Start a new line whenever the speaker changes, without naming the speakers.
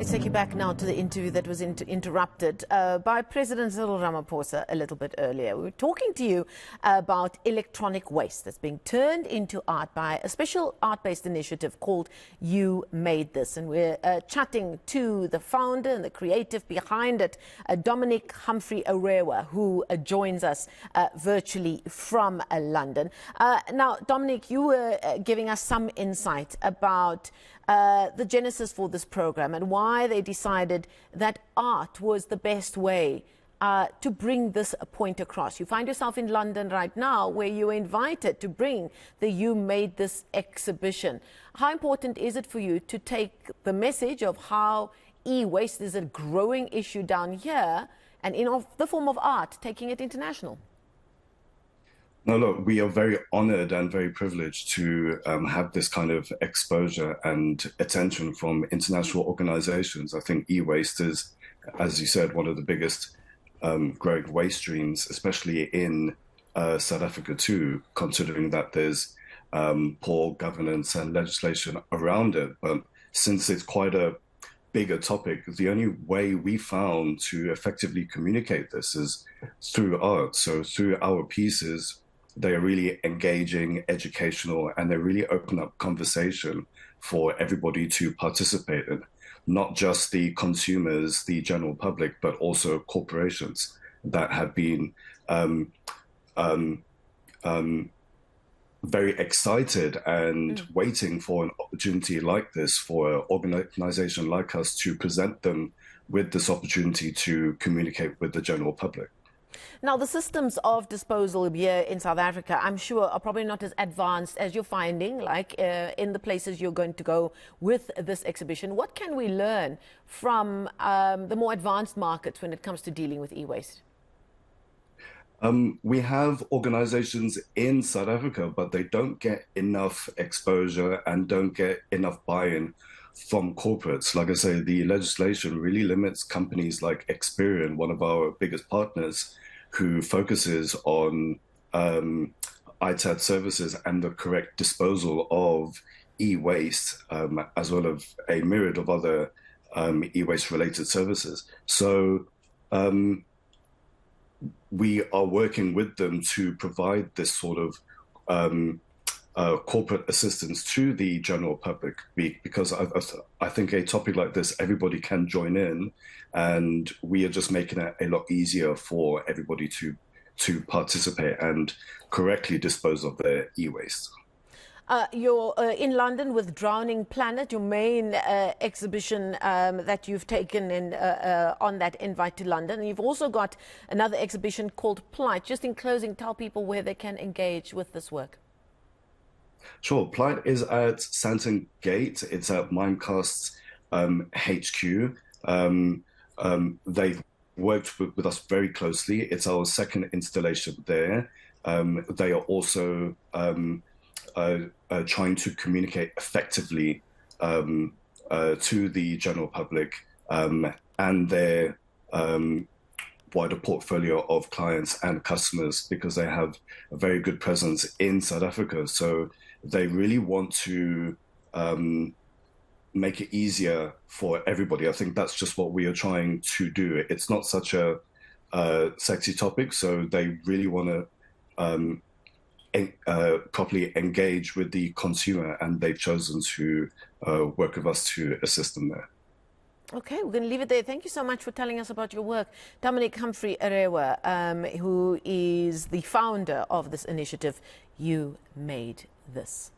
Let's take you back now to the interview that was interrupted by President Cyril Ramaphosa a little bit earlier. We were talking to you about electronic waste that's being turned into art by a special art-based initiative called You Made This. And we're chatting to the founder and the creative behind it, Dominic Humphry-Arewa, who joins us virtually from London. Now, Dominic, you were giving us some insight about the genesis for this program and why they decided that art was the best way to bring this point across. You find yourself in London right now where you were invited to bring the You Made This exhibition. How important is it for you to take the message of how e-waste is a growing issue down here and in the form of art, taking it international?
No, look, we are very honored and very privileged to have this kind of exposure and attention from international organizations. I think e-waste is, as you said, one of the biggest growing waste streams, especially in South Africa too, considering that there's poor governance and legislation around it. But since it's quite a bigger topic, the only way we found to effectively communicate this is through art. So through our pieces, they are really engaging, educational, and they really open up conversation for everybody to participate in, not just the consumers, the general public, but also corporations that have been very excited and waiting for an opportunity like this, for an organization like us to present them with this opportunity to communicate with the general public.
Now, the systems of disposal here in South Africa, I'm sure, are probably not as advanced as you're finding, like in the places you're going to go with this exhibition. What can we learn from the more advanced markets when it comes to dealing with e-waste?
We have organizations in South Africa, but they don't get enough exposure and don't get enough buy-in from corporates. Like I say, the legislation really limits companies like Experian, one of our biggest partners, who focuses on ITAD services and the correct disposal of e-waste, as well as a myriad of other e-waste related services. So we are working with them to provide this sort of corporate assistance to the general public, because I think a topic like this, everybody can join in, and we are just making it a lot easier for everybody to participate and correctly dispose of their e-waste.
You're in London with Drowning Planet, your main exhibition that you've taken in, on that invite to London. And you've also got another exhibition called Plight. Just in closing, tell people where they can engage with this work.
Sure. Plight is at Santon Gate. It's at Mimecast's HQ. They've worked with us very closely. It's our second installation there. They are also trying to communicate effectively to the general public and their wider portfolio of clients and customers, because they have a very good presence in South Africa. So they really want to make it easier for everybody. I think that's just what we are trying to do. It's not such a sexy topic, so they really want to properly engage with the consumer, and they've chosen to work with us to assist them there.
Okay, we're going to leave it there. Thank you so much for telling us about your work. Dominic Humphry-Arewa, who is the founder of this initiative, You Made This.